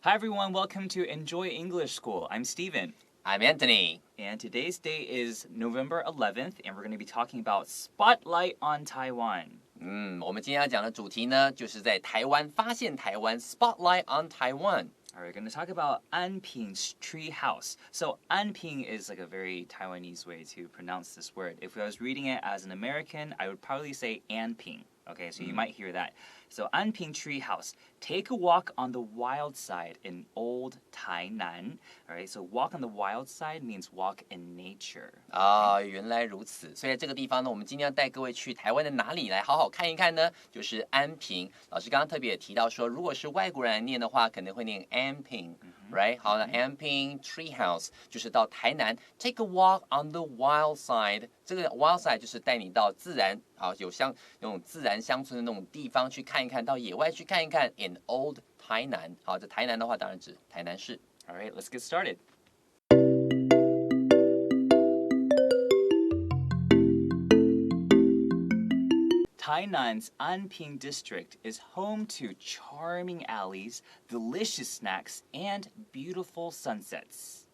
Hi everyone, welcome to Enjoy English School. I'm Steven. I'm Anthony. And today's day is November 11th, and we're going to be talking about Spotlight on Taiwan. 我们今天要讲的主题呢，就是在台湾发现台湾 Spotlight on Taiwan. All right, we're going to talk about Anping Tree House. So Anping is like a very Taiwanese way to pronounce this word. If I was reading it as an American, I would probably say Anping. Okay, so you might hear that. So Anping Tree House. Take a walk on the wild side in old Tainan. All right, so walk on the wild side means walk in nature. 原来如此。所以在这个地方呢，我们今天要带各位去台湾的哪里来好好看一看呢？就是安平。老师刚刚特别也提到说，如果是外国人来念的话，可能会念 Anping。Right， 好，那 Anping Tree House 就是到台南 ，Take a walk on the wild side。这个 wild side 就是带你到自然，好有那种自然乡村的那种地方去看一看，到野外去看一看。In old 台南，好，这台南的话当然指台南市。All right, let's get started. Tainan's Anping district is home to charming alleys, delicious snacks, and beautiful sunsets.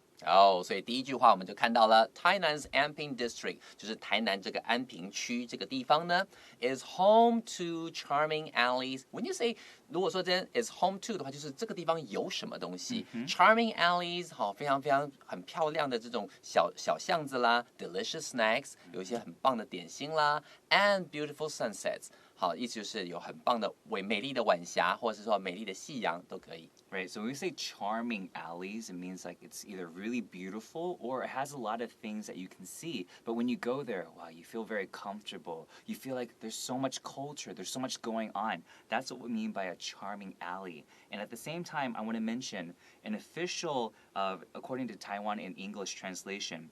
所以第一句话我们就看到了 Tainan's Anping District 就是台南这个安平区这个地方呢 is home to charming alleys. When you say 如果说这 is home to 的话，就是这个地方有什么东西、charming alleys 好，非常非常很漂亮的这种小巷子啦 delicious snacks 有一些很棒的点心啦 and beautiful sunsets 好，意思就是有很棒的美丽的晚霞，或者是说美丽的夕阳都可以。Right, so when we say charming alleys, it means like it's either really beautiful or it has a lot of things that you can see. But when you go there, wow, you feel very comfortable. You feel like there's so much culture, there's so much going on. That's what we mean by a charming alley. And at the same time, I want to mention an official, according to Taiwan in English translation,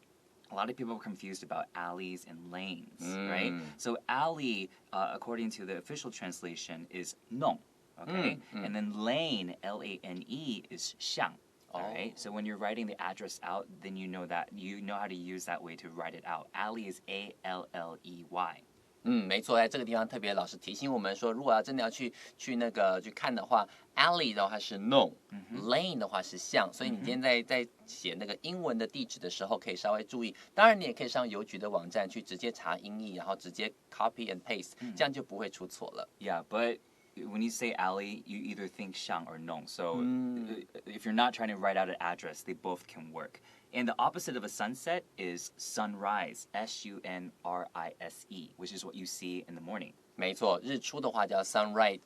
a lot of people are confused about alleys and lanes, right? So alley, according to the official translation, is nong. Okay, and then lane, L-A-N-E, is 巷. All right, so when you're writing the address out, then you know how to use that way to write it out. Alley is A-L-L-E-Y. 没错，在这个地方特别老师提醒我们说，如果要真的要去看的话 ，alley 的话是 no，lane 的话是巷，所以你今天在写那个英文的地址的时候，可以稍微注意。当然，你也可以上邮局的网站去直接查音译，然后直接 copy and paste，这样就不会出错了。Yeah, but when you say alley, you either think 巷 or nong. So if you're not trying to write out an address, they both can work. And the opposite of a sunset is sunrise, S-U-N-R-I-S-E, which is what you see in the morning. 没错，日出的话叫 sunrise。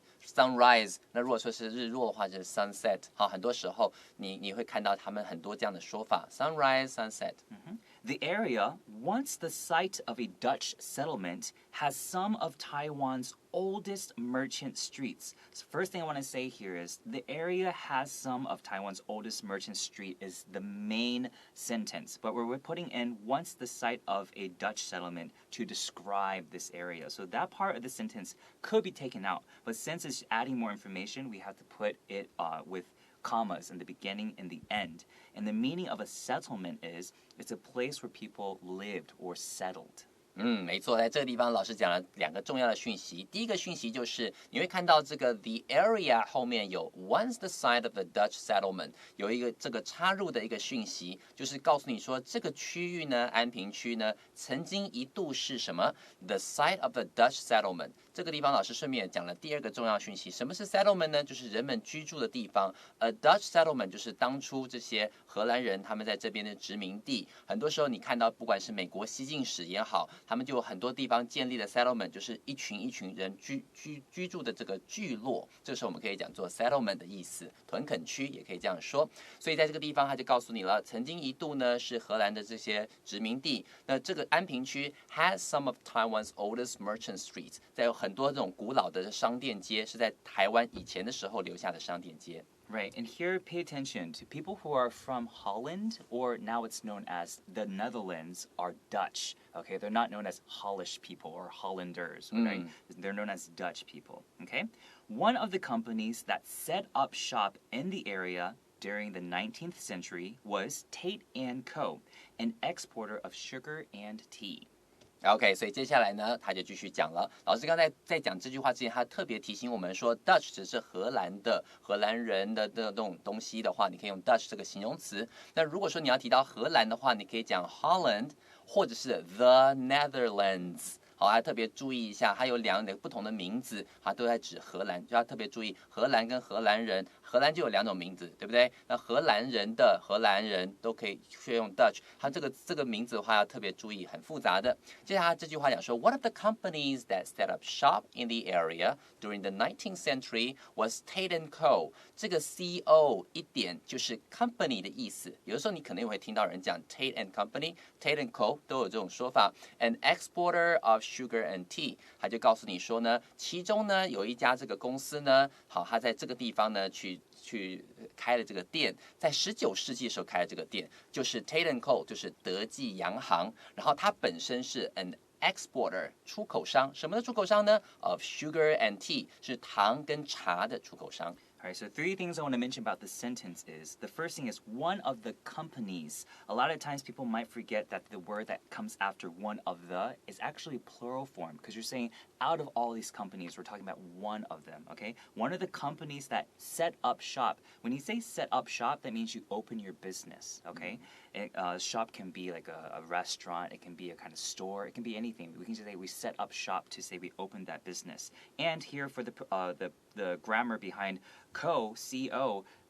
那如果说是日落的话就是 sunset。好，很多时候你会看到他们很多这样的说法 ，sunrise sunset。The area, once the site of a Dutch settlement, has some of Taiwan's oldest merchant streets. So first thing I want to say here is the area has some of Taiwan's oldest merchant street is the main sentence, but we're putting in once the site of a Dutch settlement to describe this area. So that part of the sentence could be taken out, but since it's adding more information, we have to put it with commas in the beginning and the end. And the meaning of a settlement is it's a place where people lived or settled. 没错，在这个地方老师讲了两个重要的讯息。第一个讯息就是你会看到这个 the area 后面有 once the site of the Dutch settlement 有一个这个插入的一个讯息，就是告诉你说这个区域呢，安平区呢，曾经一度是什么 the site of the Dutch settlement。这个地方老师顺便也讲了第二个重要讯息，什么是 settlement 呢？就是人们居住的地方。A Dutch settlement 就是当初这些荷兰人他们在这边的殖民地。很多时候你看到，不管是美国西进史也好，他们就有很多地方建立的 settlement， 就是一群人居住的这个聚落。这个时候我们可以讲做 settlement 的意思，屯垦区也可以这样说。所以在这个地方他就告诉你了，曾经一度呢是荷兰的这些殖民地。那这个安平区 has some of Taiwan's oldest merchant streets， 在有很多这种古老的商店街是在台湾以前的时候留下的商店街。Right, and here pay attention to people who are from Holland, or now it's known as the Netherlands, are Dutch. Okay, they're not known as Hollish people or Hollanders, right? They're known as Dutch people, okay? One of the companies that set up shop in the area during the 19th century was TAIWAN Co., an exporter of sugar and tea. OK， 所以接下来呢，他就继续讲了。老师刚才在讲这句话之前，他特别提醒我们说，Dutch 只是荷兰的荷兰人的这种东西的话，你可以用 Dutch 这个形容词。那如果说你要提到荷兰的话，你可以讲 Holland 或者是 The Netherlands。好，还特别注意一下，它有两个不同的名字，它都在指荷兰，就要特别注意荷兰跟荷兰人，荷兰就有两种名字，对不对？那荷兰人的荷兰人都可以去用 Dutch， 它这个名字的话要特别注意，很复杂的。接下来这句话讲说 ，One of the companies that set up shop in the area during the 19th century was TAIWAN Co. 这个 CO 一点就是 company 的意思，有的时候你可能也会听到人讲 TAIWAN Company、TAIWAN Co. 都有这种说法。An exporter of sugar and tea， 他就告诉你说呢，其中呢有一家这个公司呢，好，他在这个地方呢去开了这个店，在19世纪的时候开了这个店，就是 TAIWAN Co. 就是德记洋行，然后它本身是 an exporter 出口商，什么的出口商呢 ？of sugar and tea 是糖跟茶的出口商。All right, so 3 things I want to mention about this sentence is the first thing is one of the companies. A lot of times people might forget that the word that comes after one of the is actually plural form because you're saying out of all these companies, we're talking about one of them, okay? One of the companies that set up shop. When you say set up shop, that means you open your business, okay? Shop can be like a restaurant, it can be a kind of store, it can be anything. We can just say we set up shop to say we opened that business. And here for the grammar behind co,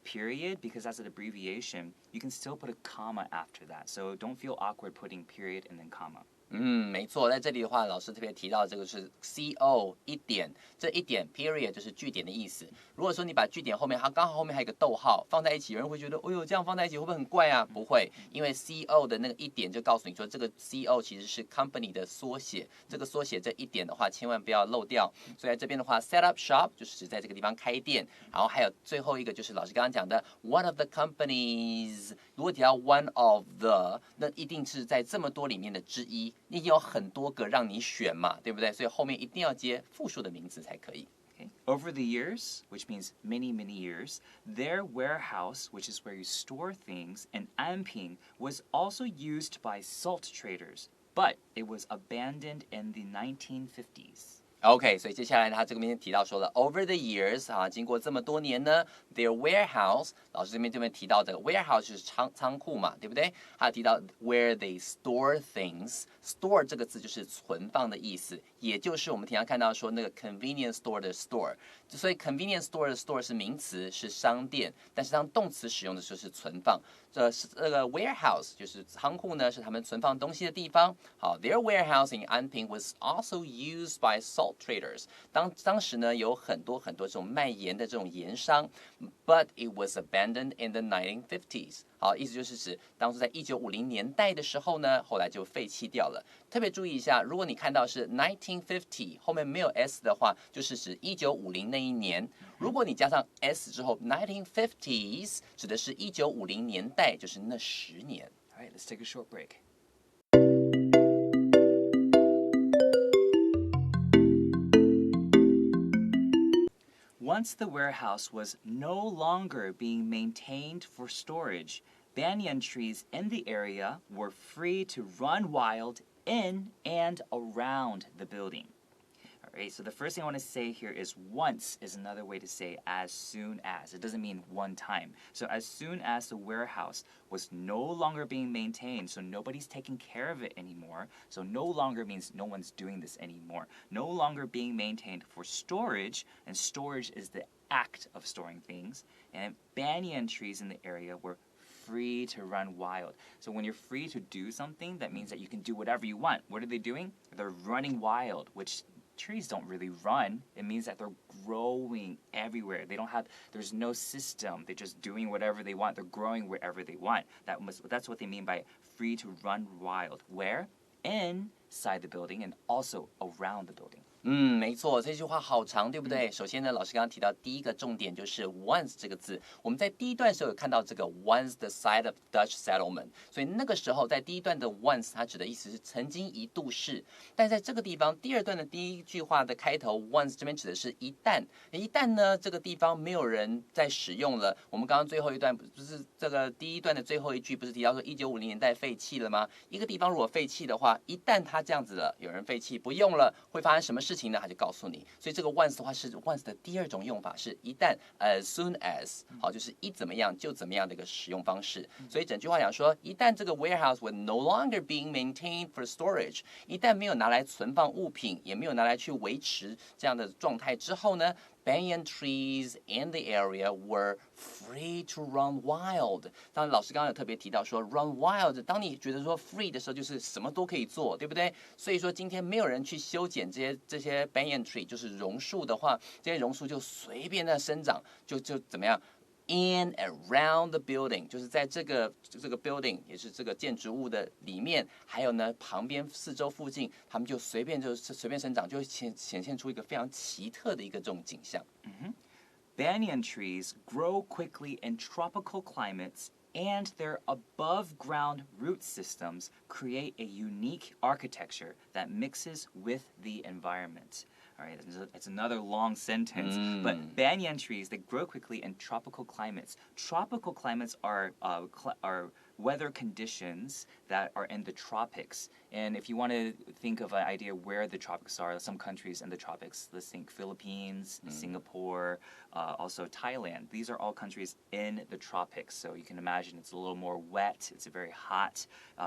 period, because that's an abbreviation, you can still put a comma after that. So don't feel awkward putting period and then comma. 没错，在这里的话，老师特别提到这个是 CO 一点，这一点 period 就是句点的意思。如果说你把句点后面，它刚好后面还有一个逗号放在一起，有人会觉得，哎呦，这样放在一起会不会很怪啊？不会，因为 CO 的那个一点就告诉你说，这个 CO 其实是 company 的缩写，这个缩写这一点的话，千万不要漏掉。所以在这边的话 ，set up shop 就是指在这个地方开店，然后还有最后一个就是老师刚刚讲的 one of the companies， 如果提到 one of the， 那一定是在这么多里面的之一。你有很多个让你选嘛，对不对？所以后面一定要接复数的名词才可以。Okay. Over the years, which means many, many years, their warehouse, which is where you store things, in Anping was also used by salt traders, but it was abandoned in the 1950s. OK， 所以接下来他这边提到说了 ，over the years 啊，经过这么多年呢 ，their warehouse， 老师这边提到这个 warehouse 就是仓库嘛，对不对？还有提到 where they store things，store 这个字就是存放的意思，也就是我们经常看到说那个 convenience store 的 store， 所以 convenience store 的 store 是名词，是商店，但是当动词使用的时候是存放。这个 warehouse 就是仓库呢，是他们存放东西的地方。好 ，their warehouse in Anping was also used by salt traders。当时呢，有很多这种卖盐的这种盐商 ，but it was abandoned in the 1950s。好，意思就是指当初在1950年代的时候呢，后来就废弃掉了。特别注意一下，如果你看到是1950后面没有 s 的话，就是指1950那一年。如果你加上 s 之后 ，1950s 指的是1950年代，就是那10年。All right, let's take a short break. Once the warehouse was no longer being maintained for storage, banyan trees in the area were free to run wild in and around the building. All right, so the first thing I want to say here is once is another way to say as soon as. It doesn't mean one time. So as soon as the warehouse was no longer being maintained, so nobody's taking care of it anymore. So no longer means no one's doing this anymore. No longer being maintained for storage, and storage is the act of storing things. And banyan trees in the area were free to run wild. So when you're free to do something, that means that you can do whatever you want. What are they doing? They're running wild, which trees don't really run. It means that they're growing everywhere. There's no system. They're just doing whatever they want. They're growing wherever they want. That's what they mean by free to run wild. Where? Inside the building and also around the building. 没错，这句话好长，对不对？首先呢，老师刚刚提到第一个重点就是 once 这个字，我们在第一段的时候有看到这个 once the site of Dutch settlement， 所以那个时候在第一段的 once 它指的意思是曾经一度是，但在这个地方第二段的第一句话的开头 once 这边指的是一旦，一旦呢这个地方没有人在使用了，我们刚刚最后一段不是这个第一段的最后一句不是提到说1950年代废弃了吗？一个地方如果废弃的话，一旦它这样子了，有人废弃不用了，会发生什么事情呢？他就告诉你。所以这个 once 的话是 once 的第二种用法，是一旦 as soon as， 好，就是一怎么样就怎么样的一个使用方式。所以整句话讲说，一旦这个 warehouse was no longer being maintained for storage， 一旦没有拿来存放物品，也没有拿来去维持这样的状态之后呢，banyan trees in the area were free to run wild。当然，老师刚刚有特别提到说 run wild， 当你觉得说 free 的时候，就是什么都可以做，对不对？所以说今天没有人去修剪这些 banyan tree， 就是榕树的话，这些榕树就随便的生长，就怎么样？In and around the building， 就是在这个 building， 也是这个建筑物的里面，还有呢旁边四周附近，他们就随便生长，就会显现出一个非常奇特的一个这种景象。Banyan trees grow quickly in tropical climates, and their above-ground root systems create a unique architecture that mixes with the environment. All right, it's another long sentence, but banyan trees, they grow quickly in tropical climates. Tropical climates are weather conditions that are in the tropics. And if you want to think of an idea where the tropics are, some countries in the tropics, let's think Philippines, Singapore, also Thailand. These are all countries in the tropics. So you can imagine it's a little more wet, it's very hot,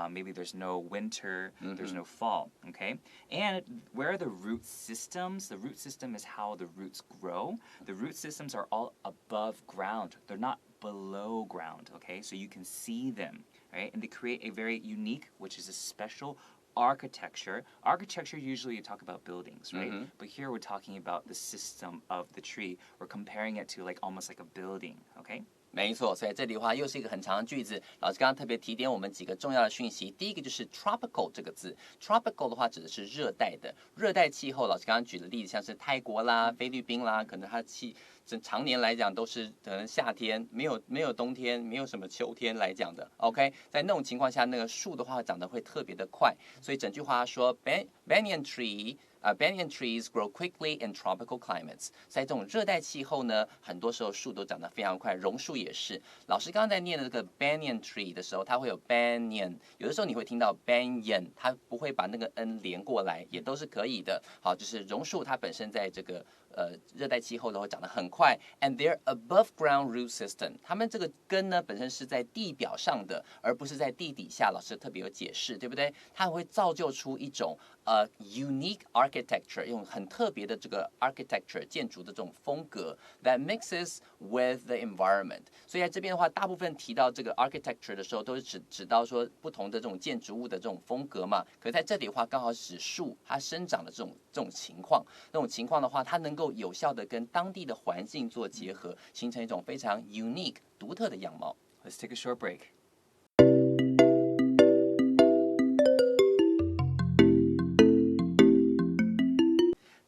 maybe there's no winter, there's no fall, okay? And where are the root systems? The root system is how the roots grow. The root systems are all above ground. They're not below ground, okay? So you can see them, right? And they create a very unique, which is a special architecture. Architecture, usually you talk about buildings, right? But here we're talking about the system of the tree. We're comparing it to like almost like a building, okay? 没错，所以这里的话又是一个很长的句子。老师刚刚特别提点我们几个重要的讯息。第一个就是 tropical 这个字 ，tropical 的话指的是热带的，热带气候。老师刚刚举的例子像是泰国啦、菲律宾啦，可能它常年来讲都是可能夏天，没有冬天，没有什么秋天来讲的。OK， 在那种情况下，那个树的话长得会特别的快，所以整句话说 banyan trees grow quickly in tropical climates。在这种热带气候呢，很多时候树都长得非常快，榕树也是。老师刚刚在念的这个 banyan tree 的时候，它会有 banyan， 有的时候你会听到 banyan， 它不会把那个 n 连过来，也都是可以的。好，就是榕树它本身在这个热带气候都会长得很快 ，and their above ground root system， 它们这个根呢本身是在地表上的，而不是在地底下。老师特别有解释，对不对？它会造就出一种unique architecture， 用很特别的这个 architecture 建筑的这种风格 that mixes with the environment。所以在这边的话，大部分提到这个 architecture 的时候，都是指到说不同的这种建筑物的这种风格嘛。可是在这里的话，刚好指树它生长的这种情况。那种情况的话，它能够有效的跟当地的环境做结合，形成一种非常 unique 独特的样貌。Let's take a short break.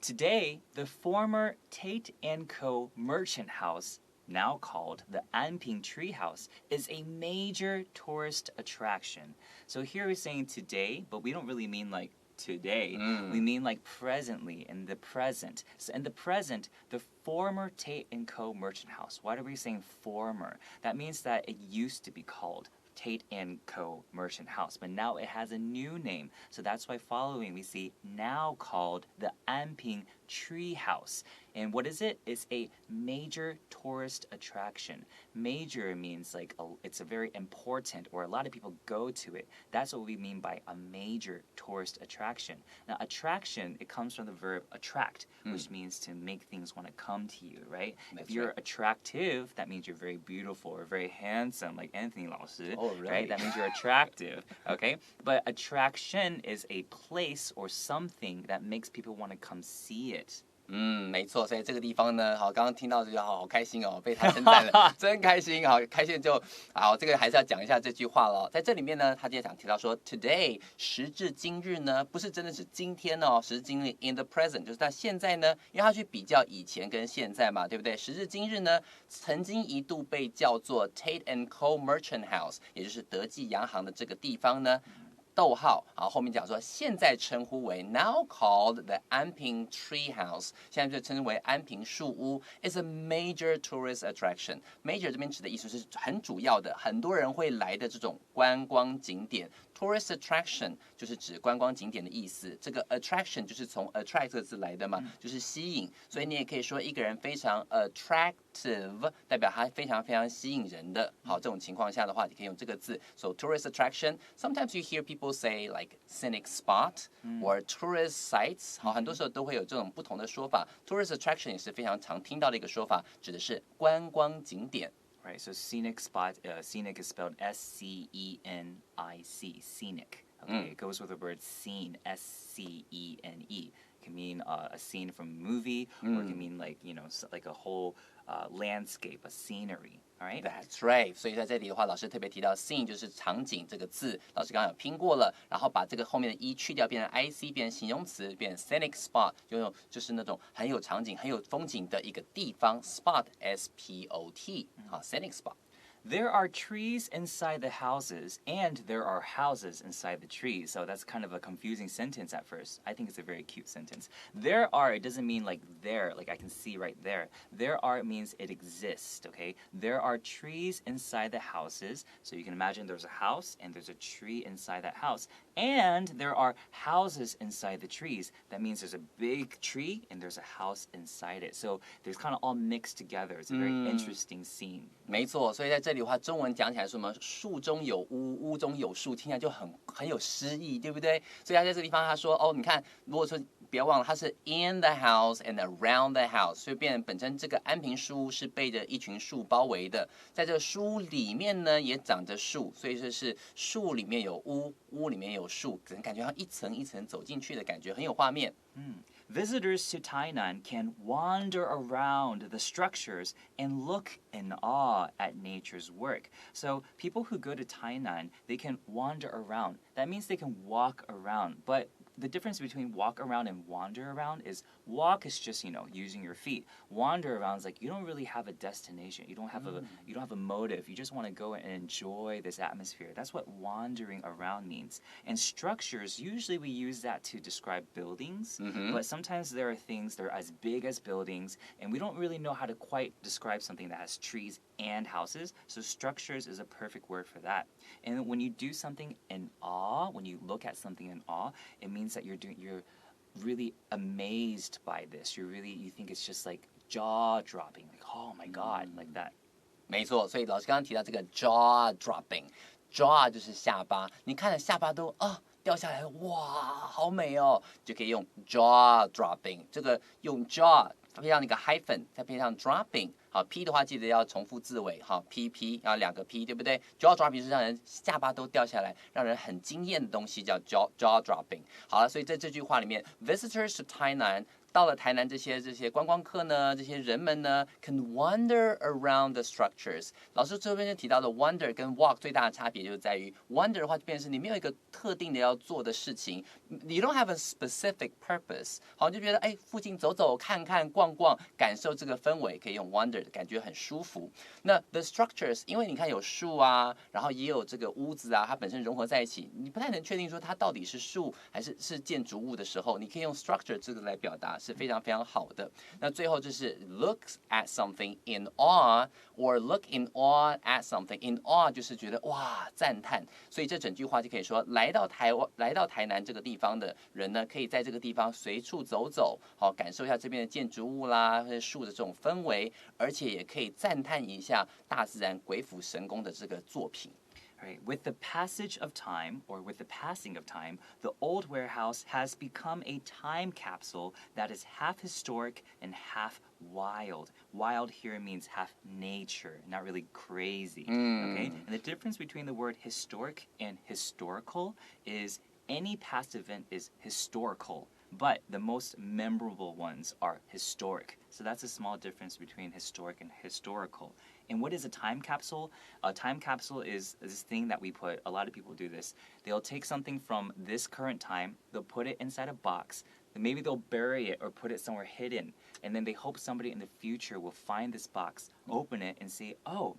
Today, the former Tate & Co. merchant house, now called the Anping Tree House, is a major tourist attraction. So here we're saying today, but we don't really mean like today. We mean like presently, in the present. So in the present, the former Tate & Co. merchant house. Why are we saying former? That means that it used to be called Tate & Co. merchant house, but now it has a new name. So that's why following we see now called the Anping Tree House. And what is it? It's a major tourist attraction. Major means like it's a very important, or a lot of people go to it. That's what we mean by a major tourist attraction. Now, attraction, it comes from the verb attract, which means to make things want to come to you, right? That's if you're right. attractive, that means you're very beautiful or very handsome, like Anthony 老师. Oh, really? Right? That means you're attractive, okay? But attraction is a place or something that makes people want to come see it. 没错，所以这个地方呢，好，刚刚听到这个好开心哦，被他称赞了，真开心，好，开心就好，这个还是要讲一下这句话咯。在这里面呢，他今天想提到说 ，today 时至今日呢，不是真的是今天哦，时至今日 in the present 就是他现在呢，因为他去比较以前跟现在嘛，对不对？时至今日呢，曾经一度被叫做 Tate&Co Merchant House， 也就是德记洋行的这个地方呢。逗号，好，后面讲说现在称呼为 now called the Anping Tree House， 现在就称为安平树屋 ，is a major tourist attraction。major 这边指的意思是很主要的，很多人会来的这种观光景点。Tourist attraction 就是指观光景点的意思，这个 attraction 就是从 attract 这个字来的嘛，就是吸引，所以你也可以说一个人非常 attractive， 代表他非常非常吸引人的。好，这种情况下的话，你可以用这个字。So tourist attraction. Sometimes you hear people say like scenic spot or tourist sites. 好，很多时候都会有这种不同的说法。Tourist attraction 也是非常常听到的一个说法，指的是观光景点。Right, so scenic spot, scenic is spelled scenic, scenic. Okay, it goes with the word scene, scene. It can mean a scene from a movie, or it can mean like, like a whole landscape, a scenery. All right? That's right. 所以在这里的话，老师特别提到 scene 就是场景这个字，老师刚刚有拼过了，然后把这个后面的 e 去掉，变成 ic， 变成形容词，变成 scenic spot， 就是那种很有场景、很有风景的一个地方 spot spot， 好 scenic spot。There are trees inside the houses, and there are houses inside the trees. So that's kind of a confusing sentence at first. I think it's a very cute sentence. There are, it doesn't mean like there, like I can see right there. There are means it exists, okay? There are trees inside the houses. So you can imagine there's a house, and there's a tree inside that house. And there are houses inside the trees. That means there's a big tree, and there's a house inside it. So there's kind of all mixed together. It's a very interesting scene. 没错，所以在这里的话，中文讲起来说什么树中有屋，屋中有树，听起来就很有诗意，对不对？所以他在这个地方他说，哦，你看，如果说不要忘了，它是 in the house and around the house， 所以变成本身这个安平树屋是被着一群树包围的，在这个树屋里面呢也长着树，所以就是树里面有屋，屋里面有树，感觉像一层一层走进去的感觉，很有画面。Visitors to Tainan can wander around the structures and look in awe at nature's work. So people who go to Tainan, they can wander around. That means they can walk around. But the difference between walk around and wander around is walk is just, using your feet. Wander around is like you don't really have a destination. You don't have a motive. You just want to go and enjoy this atmosphere. That's what wandering around means. And structures, usually we use that to describe buildings, but sometimes there are things that are as big as buildings, and we don't really know how to quite describe something that has trees and houses. So structures is a perfect word for that. And when you do something in awe, when you look at something in awe, it means that you're really amazed by this. You think it's just like jaw-dropping, like, oh my God, like that. 没错，所以老师刚刚提到这个 jaw dropping，jaw 就是下巴，你看了下巴都掉下来，哇，好美哦，就可以用 jaw dropping。这个用 jaw 配上那个 hyphen， 再配上 dropping。好 ，p 的话记得要重复字尾，好 ，p 要2个 p， 对不对 ？jaw dropping 是让人下巴都掉下来，让人很惊艳的东西，叫 jaw dropping。好了，所以在这句话里面 ，visitors to Tainan。到了台南这些观光客呢，这些人们呢 ，can wander around the structures。老师这边就提到的 wander 跟 walk 最大的差别就在于 wander 的话，就变成是你没有一个特定的要做的事情 ，you don't have a specific purpose。好，就觉得附近走走看看逛逛，感受这个氛围，可以用 wander， 感觉很舒服。那 the structures， 因为你看有树啊，然后也有这个屋子啊，它本身融合在一起，你不太能确定说它到底是树还是建筑物的时候，你可以用 structure 这个来表达。是非常非常好的。那最后就是 looks at something in awe or look in awe at something. In awe 就是觉得哇赞叹，所以这整句话就可以说，来到台南这个地方的人呢，可以在这个地方随处走走，好感受一下这边的建筑物啦，或者树的这种氛围，而且也可以赞叹一下大自然鬼斧神工的这个作品。Right. With the passage of time, or with the passing of time, the old warehouse has become a time capsule that is half historic and half wild. Wild here means half nature, not really crazy. Okay? And the difference between the word historic and historical is any past event is historical. but the most memorable ones are historic. So that's a small difference between historic and historical. And what is a time capsule? A time capsule is this thing that we put, a lot of people do this. They'll take something from this current time, they'll put it inside a box, then maybe they'll bury it or put it somewhere hidden, and then they hope somebody in the future will find this box, open it, and say, oh,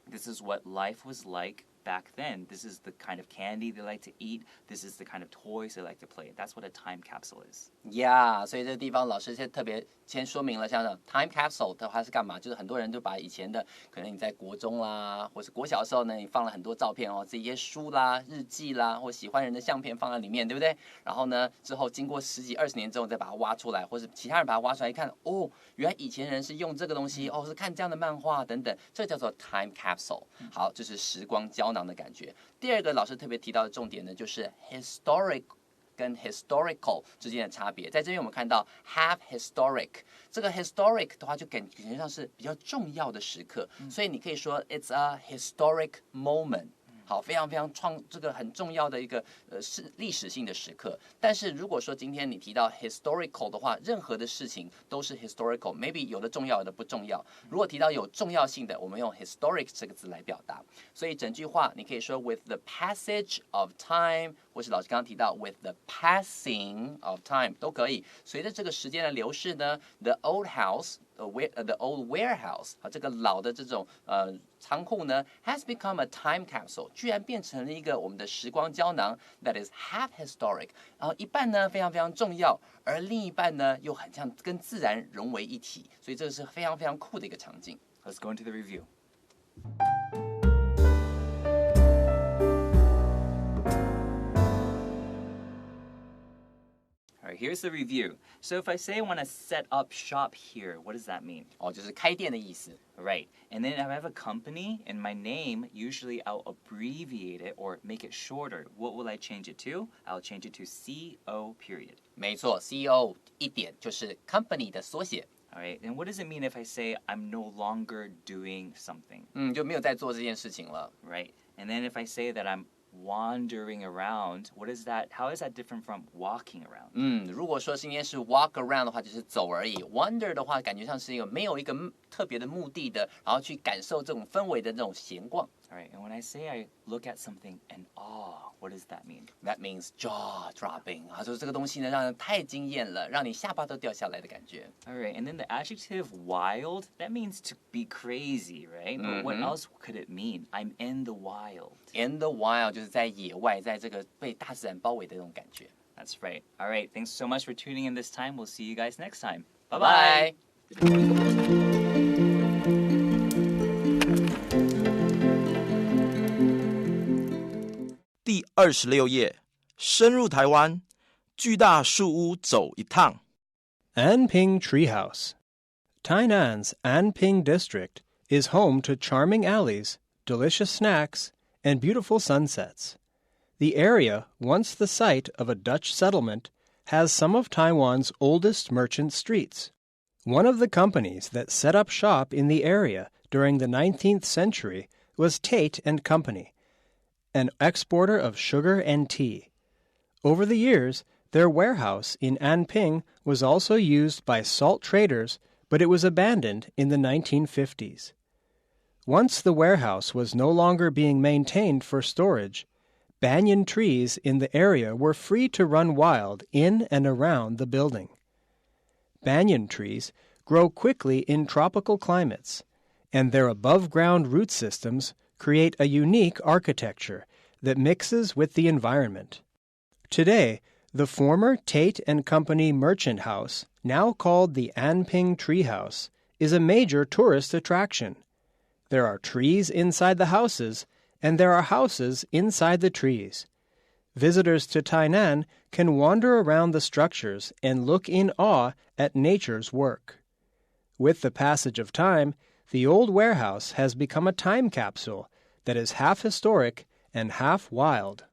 this is what life was like back then. This is the kind of candy they like to eat. This is the kind of toys they like to play. That's what a time capsule is. Yeah， 所以这个地方老师特别先说明了，像 time capsule 的话是干嘛？就是很多人就把以前的，可能你在国中啦，或是国小的时候呢，你放了很多照片哦，这些书啦、日记啦，或喜欢人的相片放在里面，对不对？然后呢，之后经过10几20年之后，再把它挖出来，或是其他人把它挖出来一看，哦，原来以前人是用这个东西，哦，是看这样的漫画等等，这叫做 time capsule。好，这是时光胶囊的感觉。第二个老师特别提到的重点呢，就是 historic。跟 historical 之间的差别，在这边我们看到 have historic， 这个 historic 的话就感觉上是比较重要的时刻，所以你可以说 it's a historic moment。好，非常非常这个很重要的一个历史性的时刻。但是如果说今天你提到 historical 的话，任何的事情都是 historical，maybe 有的重要，有的不重要。如果提到有重要性的，我们用 historic 这个字来表达。所以整句话你可以说 with the passage of time， 或是老师刚刚提到 with the passing of time 都可以。随着这个时间的流逝呢 ，the old house。The old warehouse， 这个老的这种仓库呢 ，has become a time capsule， 居然变成了一个我们的时光胶囊 ，that is half historic。然后一半呢非常非常重要，而另一半呢又很像跟自然融为一体，所以这个是非常非常酷的一个场景。Let's go into the review. Alright, here's the review. So if I say I want to set up shop here, what does that mean? 哦，就是开店的意思。Right. And then if I have a company and my name, usually I'll abbreviate it or make it shorter. What will I change it to? I'll change it to CO period. 没错 ，CO 一点就是 company 的缩写。Alright, and what does it mean if I say I'm no longer doing something? 就没有在做这件事情了。Right. And then if I say that I'm wandering around, what is that? How is that different from walking around? 如果说今天是 walk around 的话，就是走而已。Wander 的话，感觉上是一个没有一个特别的目的的，然后去感受这种氛围的这种闲逛。Alright, and when I say I look at something in awe, what does that mean? That means jaw dropping. 就是这个东西呢，让人太惊艳了，让你下巴都掉下来的感觉。Alright, and then the adjective wild, that means to be crazy, right? But what else could it mean? I'm in the wild. In the wild 就是在野外，在这个被大自然包围的那种感觉。That's right. Alright, thanks so much for tuning in this time. We'll see you guys next time. Bye bye. 第26页，深入台湾，巨大树屋走一趟。Anping Treehouse. Tainan's Anping district is home to charming alleys, delicious snacks, and beautiful sunsets. The area, once the site of a Dutch settlement, has some of Taiwan's oldest merchant streets. One of the companies that set up shop in the area during the 19th century was Tate & Company, an exporter of sugar and tea. Over the years, their warehouse in Anping was also used by salt traders, but it was abandoned in the 1950s. Once the warehouse was no longer being maintained for storage, banyan trees in the area were free to run wild in and around the building. Banyan trees grow quickly in tropical climates, and their above-ground root systems create a unique architecture that mixes with the environment. Today, the former Tate & Company merchant house, now called the Anping Treehouse, is a major tourist attraction. There are trees inside the houses, and there are houses inside the trees. Visitors to Tainan can wander around the structures and look in awe at nature's work. With the passage of time, the old warehouse has become a time capsule that is half historic and half wild.